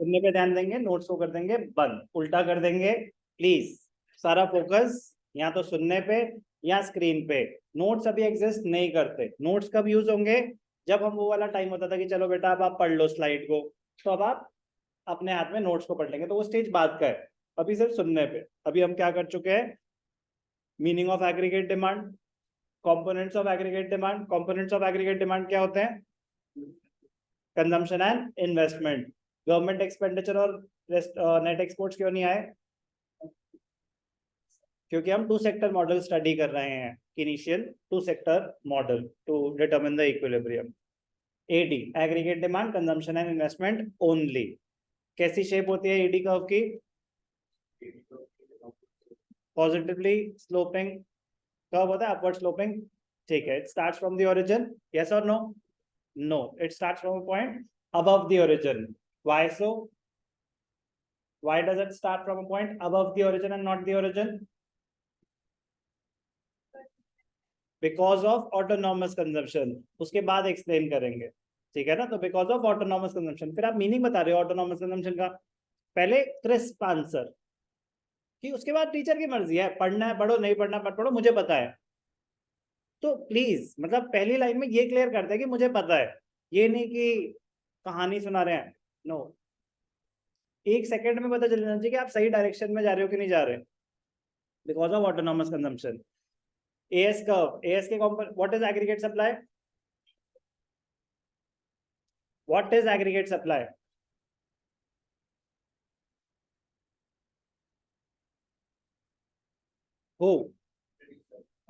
सुनने पे ध्यान देंगे, नोट्स को कर देंगे बंद, उल्टा कर देंगे। प्लीज सारा फोकस या तो सुनने पे या स्क्रीन पे। नोट्स अभी एग्जिस्ट नहीं करते। नोट्स कब यूज होंगे? जब हम वो वाला टाइम होता था कि चलो बेटा अब आप पढ़ लो स्लाइड को, तो अब आप अपने हाथ में नोट्स को पढ़ लेंगे, तो वो स्टेज बाद का है। अभी सिर्फ सुनने पे। अभी हम क्या कर चुके हैं? Meaning of aggregate demand, components of aggregate demand. Components of aggregate demand क्या होते हैं? Consumption and investment. Government expenditure और नेट एक्सपोर्ट्स क्यों नहीं आए? क्योंकि हम टू सेक्टर मॉडल स्टडी कर रहे हैं। Initial two sector model to determine the equilibrium. AD aggregate demand, consumption and investment only. कैसी शेप होती है एडी कर्व की? पॉजिटिवली स्लोपिंग कर्व होता है, अपवर्ड स्लोपिंग। ठीक है। It starts from the origin, yes और no? No, it starts from a point above the origin. Why so? Why does it start from a point above the origin and not the origin? Because of autonomous consumption. उसके बाद explain करेंगे, ठीक है ना? तो because of autonomous consumption. फिर आप meaning बता रहे हो ऑटोनॉमस कंजम्पशन का, पहले क्रिस्प आंसर कि उसके बाद टीचर की मर्जी है, पढ़ना है पढ़ो, नहीं पढ़ना मत पढ़ो, मुझे पता है। तो प्लीज मतलब पहली लाइन में ये क्लियर करते हैं कि मुझे पता है, ये नहीं कि कहानी सुना रहे हैं। नो, एक सेकंड में पता चल जाना चाहिए कि आप सही डायरेक्शन में जा रहे हो कि नहीं जा रहे, because of autonomous consumption. AS curve, AS के component, what is aggregate supply? What is aggregate supply? Huh?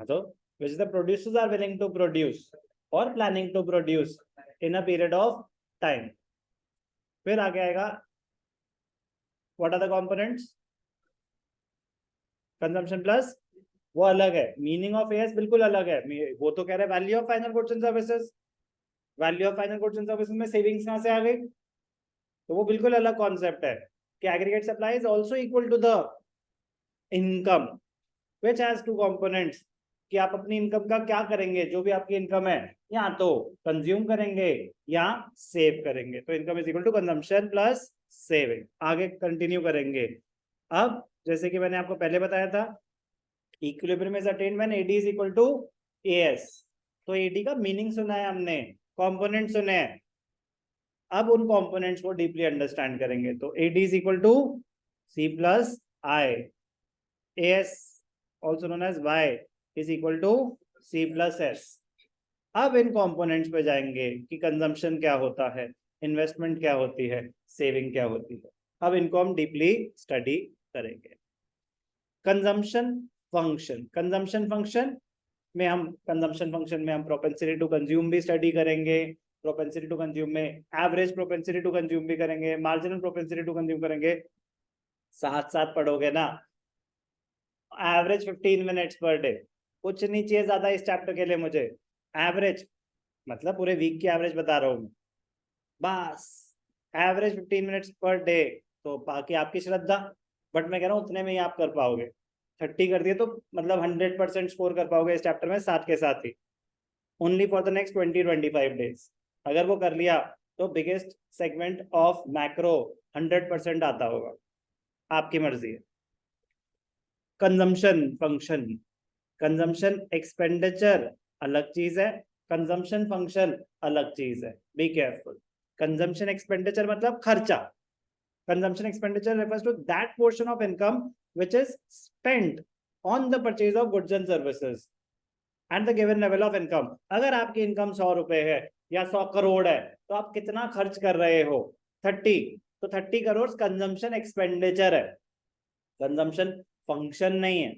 तो which the producers are willing to produce or planning to produce in a period of time. फिर आगे आएगा what are the components? Consumption plus, वो अलग है। Meaning of as बिल्कुल अलग है। वो तो कह रहे हैं value of final goods and services. Value of final goods and services में सेविंग्स कहां से आ गई? तो वो बिल्कुल अलग कॉन्सेप्ट है कि aggregate supply is also equal to the income which has two components, कि आप अपनी इनकम का क्या करेंगे, जो भी आपकी इनकम है, या तो कंज्यूम करेंगे या सेव करेंगे। तो income is equal to consumption plus saving. आगे कंटिन्यू करेंगे। अब जैसे कि मैंने आपको पहले बताया था, equilibrium is attained when AD is equal to AS. तो एडी का मीनिंग सुना है हमने, कंपोनेंट सुने हैं। अब उन कंपोनेंट्स को डीपली अंडरस्टैंड करेंगे। तो AD is equal to C plus I, AS also known as Y is equal to C plus S. अब इन कंपोनेंट्स पे जाएंगे कि कंजम्पशन क्या होता है, इन्वेस्टमेंट क्या होती है, सेविंग क्या होती है। अब इनको हम डीपली स्टडी करेंगे। कंजम्पशन फंक्शन, कंजम्पशन फंक्शन में हम प्रोपेंसिटी टू कंज्यूम भी स्टडी करेंगे। प्रोपेंसिटी टू कंज्यूम में एवरेज प्रोपेंसिटी टू कंज्यूम भी करेंगे, मार्जिनल प्रोपेंसिटी टू कंज्यूम करेंगे। साथ साथ पढ़ोगे ना। एवरेज 15 मिनट्स पर डे, कुछ नहीं चाहिए ज्यादा इस चैप्टर के लिए मुझे। एवरेज मतलब पूरे वीक की एवरेज बता रहा हूँ, बस एवरेज 15 मिनट्स पर डे। तो बाकी आपकी श्रद्धा, बट मैं कह रहा हूँ उतने में ही आप कर पाओगे। 30 कर दिए तो मतलब 100% स्कोर कर पाओगे इस चैप्टर में, साथ के साथ ही। Only for the next 20-25 days अगर वो कर लिया तो बिगेस्ट सेगमेंट ऑफ मैक्रो 100% आता होगा। आपकी मर्जी है। कंजम्पशन फंक्शन, कंजम्पशन एक्सपेंडिचर अलग चीज है, कंजम्पशन फंक्शन अलग चीज है। Be careful. कंजम्पशन एक्सपेंडिचर मतलब खर्चा। Consumption expenditure refers to that portion of income which is spent on the purchase of goods and services and the given level of income. अगर आपकी इनकम 100 रुपए है या 100 करोड़ है तो आप कितना खर्च कर रहे हो? 30। तो 30 करोड़ कंजम्पशन एक्सपेंडिचर है, कंजम्पशन फंक्शन नहीं है,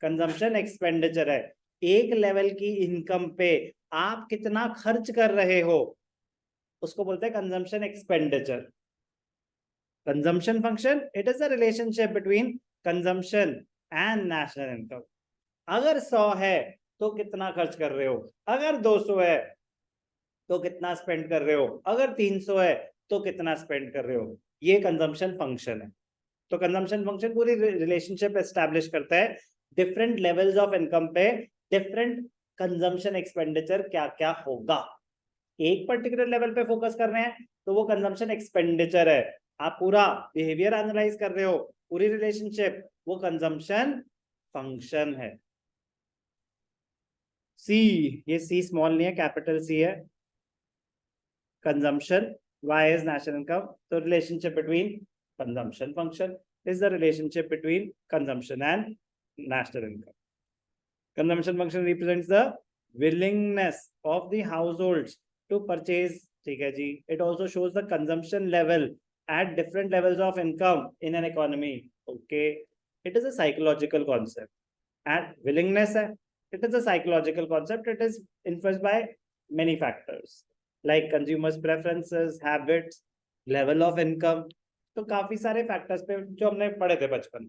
कंजम्पशन एक्सपेंडिचर है। एक लेवल की इनकम पे आप कितना खर्च कर रहे हो उसको बोलते हैं consumption expenditure. Consumption function, it is the relationship between consumption and national income. अगर 100 है तो कितना खर्च कर रहे हो, अगर 200 है तो कितना स्पेंड कर रहे हो, अगर 300 है तो कितना स्पेंड कर रहे हो। ये कंजम्पशन फंक्शन है। तो कंजम्पशन फंक्शन पूरी रिलेशनशिप एस्टैब्लिश करता है डिफरेंट लेवल्स ऑफ इनकम पे डिफरेंट कंजम्पशन एक्सपेंडिचर क्या क्या होगा। एक पर्टिकुलर लेवल पे फोकस कर रहे हैं तो वो कंजम्पशन एक्सपेंडिचर है, आप पूरा बिहेवियर एनालाइज कर रहे हो, पूरी रिलेशनशिप, वो कंजम्पशन फंक्शन है। सी, ये सी स्मॉल नहीं है, कैपिटल सी है। Consumption, Y is national income, तो relationship between consumption function is the relationship between consumption and national income. Consumption function represents the willingness of the households to purchase, ठीक है जी. It also shows the consumption level at different levels of income in an economy. Okay, it is a psychological concept. And willingness है, it is a psychological concept. It is influenced by many factors like consumers' preferences, habits, level of income. तो काफी सारे factors पे जो हमने पढ़े थे बचपन,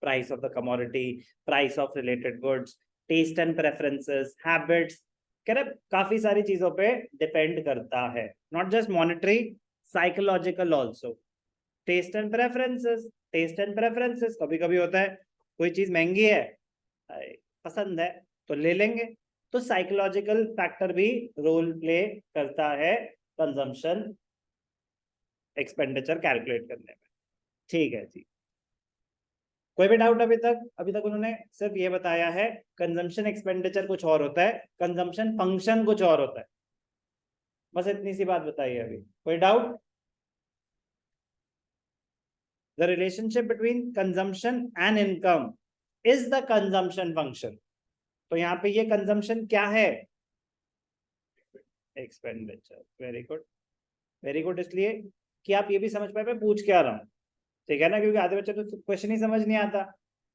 price of the commodity, price of related goods, taste and preferences, habits, कह रहे काफी सारी चीजों पे डिपेंड करता है, not just monetary, psychological also. Taste and preferences, taste and preferences कभी कभी होता है कोई चीज महंगी है, पसंद है तो ले लेंगे, तो साइकोलॉजिकल फैक्टर भी रोल प्ले करता है कंजम्पशन एक्सपेंडिचर कैलकुलेट करने में. ठीक है जी, कोई भी डाउट अभी तक? अभी तक उन्होंने सिर्फ ये बताया है कंजम्पशन एक्सपेंडिचर कुछ और होता है, कंजम्पशन फंक्शन कुछ और होता है, बस इतनी सी बात बताइए. अभी कोई doubt? The relationship between consumption and income is the consumption function. तो यहाँ पे ये कंजम्पशन क्या है? Expenditure. Very good, very good. इसलिए कि आप ये भी समझ पाए मैं पूछ क्या रहा हूँ, ठीक है ना, क्योंकि आधे बच्चे तो क्वेश्चन ही समझ नहीं आता,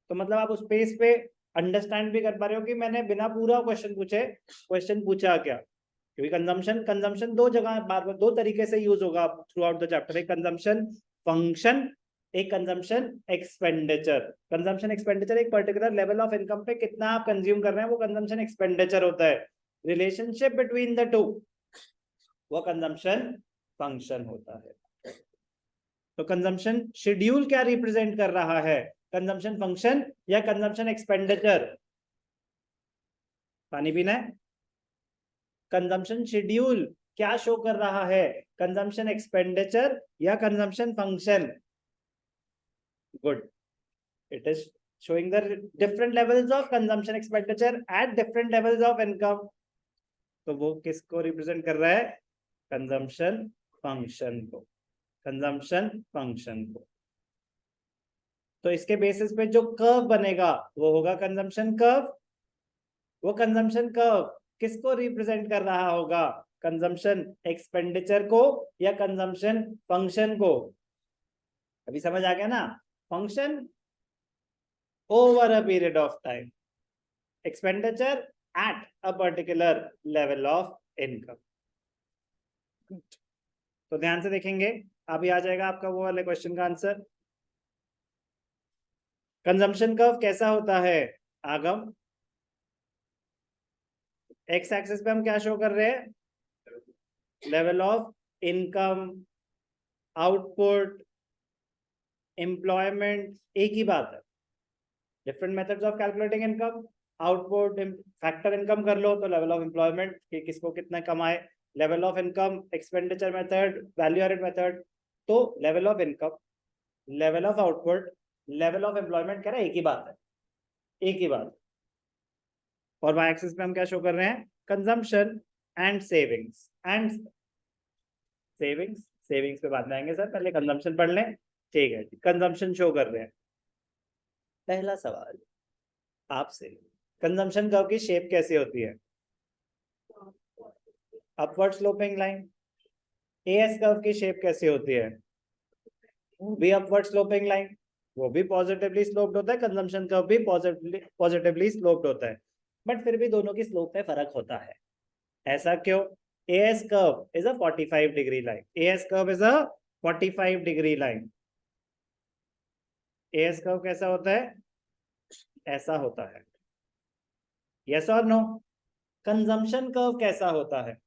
तो मतलब आप उस पेज पे अंडरस्टैंड भी कर पा रहे हो कि मैंने बिना पूरा क्वेश्चन पूछे क्वेश्चन पूछा क्या. क्योंकि कंजम्पशन, कंजम्पशन दो जगह बार बार दो तरीके से यूज होगा थ्रू आउट द चैप्टर. एक कंजम्पशन फंक्शन, एक कंजम्पशन एक्सपेंडिचर. कंजम्पशन एक्सपेंडिचर एक पर्टिकुलर लेवल ऑफ इनकम पे कितना आप कंज्यूम कर रहे हैं वो कंजम्पशन एक्सपेंडिचर होता है. रिलेशनशिप बिटवीन द टू वो कंजम्पशन फंक्शन होता है. तो कंजम्पशन शेड्यूल क्या रिप्रेजेंट कर रहा है, कंजम्पशन फंक्शन या कंजम्पशन एक्सपेंडिचर? पानी पीना है. कंजम्पशन शेड्यूल क्या शो कर रहा है, कंजम्पशन एक्सपेंडिचर या consumption function? Good, it is showing the different levels of consumption expenditure at different levels of income. तो वो किसको रिप्रेजेंट कर रहा है? कंजम्पशन फंक्शन को, कंजम्पशन फंक्शन को. तो इसके बेसिस पे जो कर्व बनेगा वो होगा कंजम्पशन कर्व. वो कंजम्पशन कर्व किसको रिप्रेजेंट कर रहा होगा, कंजम्पशन एक्सपेंडिचर को या कंजम्पशन फंक्शन को? अभी समझ आ गया ना? Function over a period of time, expenditure at a particular level of income. तो ध्यान से देखेंगे, अभी आ जाएगा आपका वो वाले क्वेश्चन का आंसर. कंजम्पशन कर्व कैसा होता है आगम? एक्स एक्सिस पे हम क्या शो कर रहे हैं? Level of income, output, employment, एक ही बात है. Different methods of calculating income, output, factor income कर लो तो लेवल ऑफ एम्प्लॉयमेंट कि किसको कितना कमाए, level of income, expenditure method, value added method. तो level of income, level of output, level of employment कह रहा है एक ही बात है, एक ही बात. और वाई एक्सिस पे हम क्या शो कर रहे हैं? Consumption and savings. And savings, savings पे बाद में आएंगे सर, पहले कंजम्पशन पढ़ लें. ठीक है, कंजम्पशन शो कर रहे हैं. पहला सवाल आपसे, कंजम्पशन कर्व की शेप कैसी होती है? Upward sloping line. As curve की शेप कैसी होती है? वो भी अपवर्ड स्लोपिंग लाइन, वो भी पॉजिटिवली स्लोप्ड होता है. कंजम्पशन कर्व भी पॉजिटिवली स्लोप्ड होता है, बट फिर भी दोनों की स्लोप में फर्क होता है. ऐसा क्यों? AS curve is a 45 degree line. AS curve is a 45 degree line. AS curve कैसा होता है? ऐसा होता है. Yes or no? Consumption curve कैसा होता है?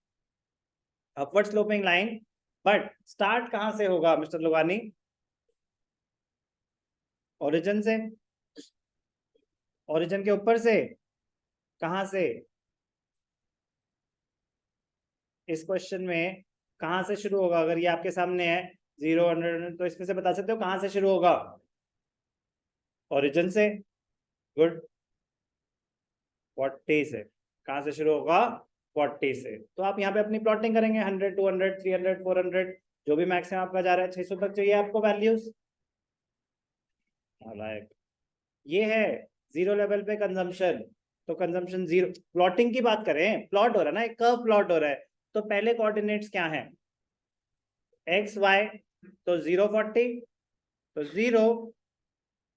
Upward sloping line, but start कहां से होगा मिस्टर लोगानी? ओरिजिन से. ओरिजिन के ऊपर से, कहां से? इस क्वेश्चन में कहां से शुरू होगा? अगर ये आपके सामने है 0 100, तो इसमें से बता सकते हो कहां से शुरू होगा? ओरिजिन से। गुड। 40 से। कहां से शुरू होगा? 40 से। तो आप यहाँ पे अपनी प्लॉटिंग करेंगे, 100 200 300 400, जो भी मैक्सिमम आपका जा रहा है, 600 तक चाहिए आपको वैल्यूज। ये है जीरो लेवल पे कंजम्पशन। तो कंजम्पशन जीरो, प्लॉटिंग की बात करें, प्लॉट हो रहा है ना, एक कर्व प्लॉट हो रहा है, तो पहले कोऑर्डिनेट्स क्या है? X Y. तो 0 40, तो 0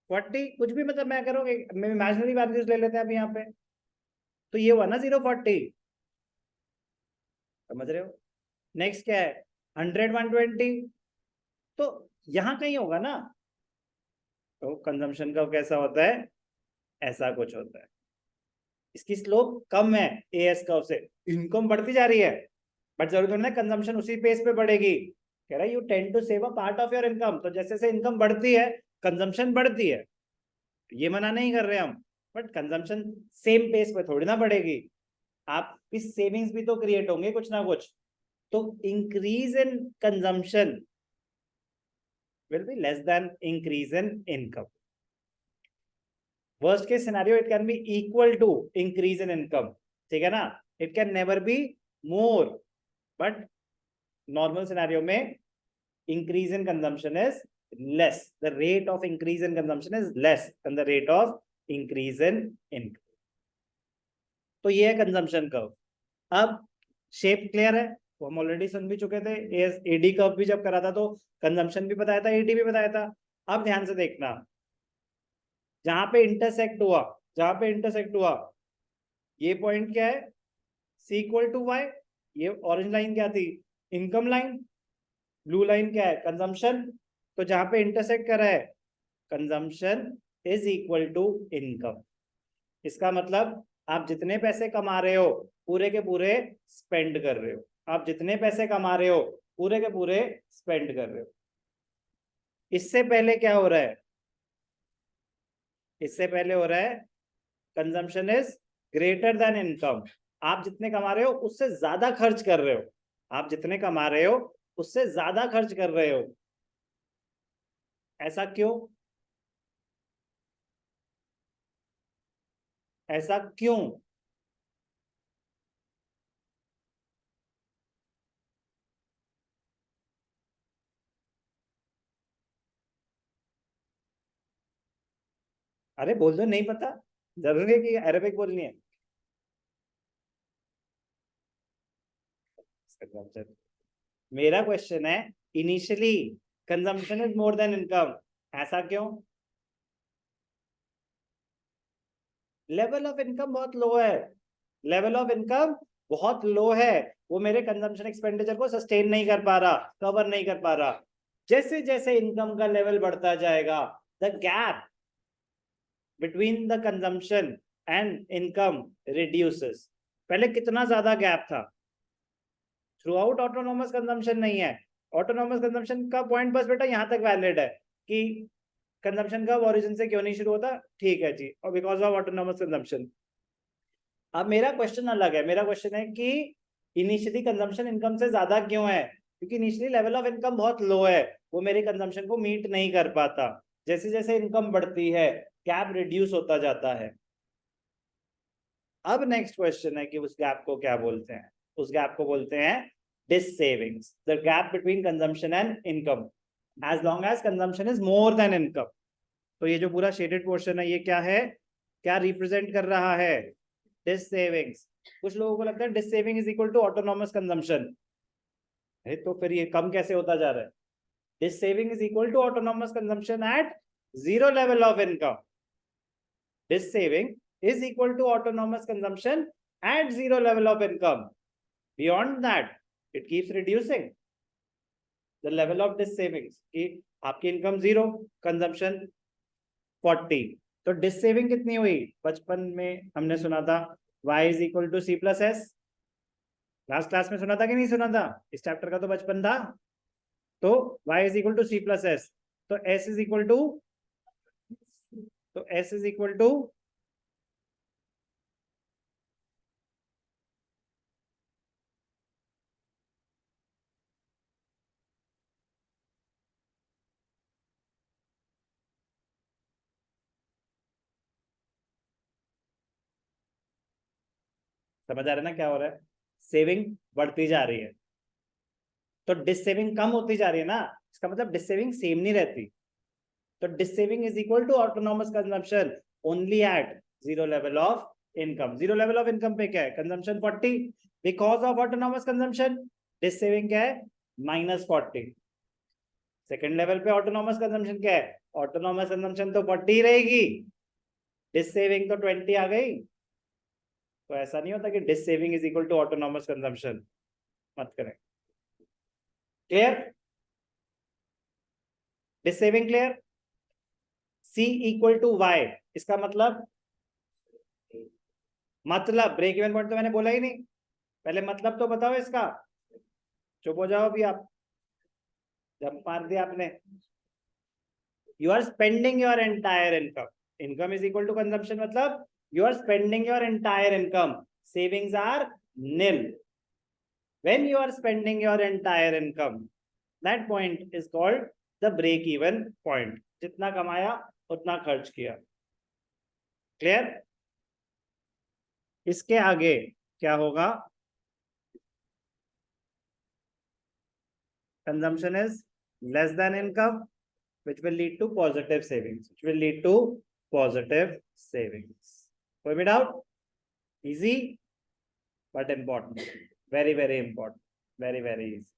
40, कुछ भी मतलब मैं करूँगी, मैं इमेजिनरी वैल्यूज ले लेते हैं अभी यहाँ पे। तो ये हुआ ना 0 40, समझ रहे हो? नेक्स्ट क्या है? 100 120, तो यहाँ कहीं होगा ना। तो कंजम्पशन का कैसा होता है? ऐसा कुछ होता है। इसकी स्लोप कम है एएस कर्व से, इनकम बढ़ती जा रही है, बट जरूरत नहीं है कंजम्पशन उसी पेस पे बढ़ेगी। कह रहा है you tend to save a part of your income, तो जैसे जैसे इनकम बढ़ती है कंजम्पशन बढ़ती है, ये मना नहीं कर रहे हम, बट कंजम्पशन सेम पेस पे थोड़ी ना बढ़ेगी। आप इस सेविंग्स भी तो क्रिएट होंगे कुछ ना कुछ। तो increase in consumption will be less than increase in income. Worst case scenario, it can be equal to increase in income. ठीक है ना? It can never be more, but normal scenario में increase in consumption is less. The rate of increase in consumption is less than the rate of increase in income. तो ये है consumption curve. अब shape clear है, वो हम already समझ भी चुके थे, एडी कर्व भी जब करा था तो कंजम्पशन भी बताया था, एडी भी बताया था। अब ध्यान से देखना, जहां पे इंटरसेक्ट हुआ, जहां पे इंटरसेक्ट हुआ, ये पॉइंट क्या है? सी इक्वल टू वाई। ये ऑरेंज लाइन क्या थी? Income line. ब्लू लाइन क्या है? कंजम्पशन। तो जहां पे इंटरसेक्ट कर रहा है, consumption is equal to income. इसका मतलब आप जितने पैसे कमा रहे हो पूरे के पूरे स्पेंड कर रहे हो, आप जितने पैसे कमा रहे हो पूरे के पूरे स्पेंड कर रहे हो। इससे पहले क्या हो रहा है? इससे पहले हो रहा है consumption is greater than income. आप जितने कमा रहे हो उससे ज्यादा खर्च कर रहे हो, आप जितने कमा रहे हो उससे ज्यादा खर्च कर रहे हो। ऐसा क्यों? ऐसा क्यों? अरे बोल दो नहीं पता, जरूरी है कि अरेबिक बोलनी है? मेरा क्वेश्चन है, initially consumption is more than income, ऐसा क्यों? लेवल ऑफ इनकम बहुत लो है, लेवल ऑफ इनकम बहुत लो है, वो मेरे कंजम्पशन एक्सपेंडिचर को सस्टेन नहीं कर पा रहा, कवर नहीं कर पा रहा। जैसे जैसे इनकम का लेवल बढ़ता जाएगा, the gap between the consumption and income reduces. पहले कितना ज्यादा गैप था, थ्रू आउट ऑटोनोमस कंजम्पशन नहीं है। ऑटोनोमस कंजम्पशन का पॉइंट बस बेटा यहां तक वैलिड है कि कंजम्पशन का ओरिजिन से क्यों नहीं शुरू होता, ठीक है जी, और बिकॉज ऑफ ऑटोनोमस कंजम्पशन। अब मेरा क्वेश्चन अलग है, मेरा क्वेश्चन है कि इनिशियली कंजम्पशन इनकम से ज्यादा क्यों है? क्योंकि इनिशियली लेवल ऑफ इनकम बहुत लो है, वो मेरे कंजम्पशन को मीट नहीं कर पाता। जैसे जैसे इनकम बढ़ती है गैप रिड्यूस होता जाता है। अब नेक्स्ट क्वेश्चन है कि उस गैप को क्या बोलते हैं? उस गैप को बोलते हैं dis savings, the gap between consumption and income as long as consumption is more than income. तो ये जो पूरा शेडेड पोर्शन है ये क्या है, क्या रिप्रेजेंट कर रहा है? Dis savings. कुछ लोगों को लगता है dis saving is equal to autonomous consumption, है तो फिर ये कम कैसे होता जा रहा है? Dis saving is equal to autonomous consumption at zero level of income. This saving is equal to autonomous consumption at zero level of income. Beyond that, it keeps reducing the level of this savings. कि आपकी income 0, consumption 40, तो dish saving कितनी हुई? बचपन में हमने सुना था y is equal to C plus S, last class में सुना था कि नहीं सुना था? इस चैप्टर का तो बचपन था। तो y is equal to C plus S, तो s इज इक्वल टू, तो s इज इक्वल टू समझ आ रहा है ना क्या हो रहा है? सेविंग बढ़ती जा रही है तो डिसेविंग कम होती जा रही है ना, इसका मतलब डिसेविंग सेम नहीं रहती। तो dissaving is equal to autonomous consumption only at zero level of income. Zero level of income पे क्या है? Consumption 40, because of autonomous consumption. Dissaving क्या है? -40। सेकेंड लेवल पे ऑटोनॉमस कंजम्पशन क्या है? ऑटोनॉमस कंजम्पशन तो 40 रहेगी, डिसेविंग तो 20 आ गई। तो ऐसा नहीं होता कि dissaving is equal to autonomous consumption, मत करें। Clear? Dissaving clear? C equal to Y, इसका मतलब ब्रेक इवन पॉइंट तो मैंने बोला ही नहीं, पहले मतलब तो बताओ इसका। चुप हो जाओ अभी आप, जब मार दिया आपने। You are spending your entire income, income is equal to consumption, मतलब you are spending your entire income, savings are nil. When you are spending your entire income, that point is called the break even point. जितना कमाया उतना खर्च किया। Clear? इसके आगे क्या होगा? Consumption is less than income, which will lead to positive savings. Which will lead to positive savings. कोई भी doubt? Easy, but important. Very, very important. Very, very easy.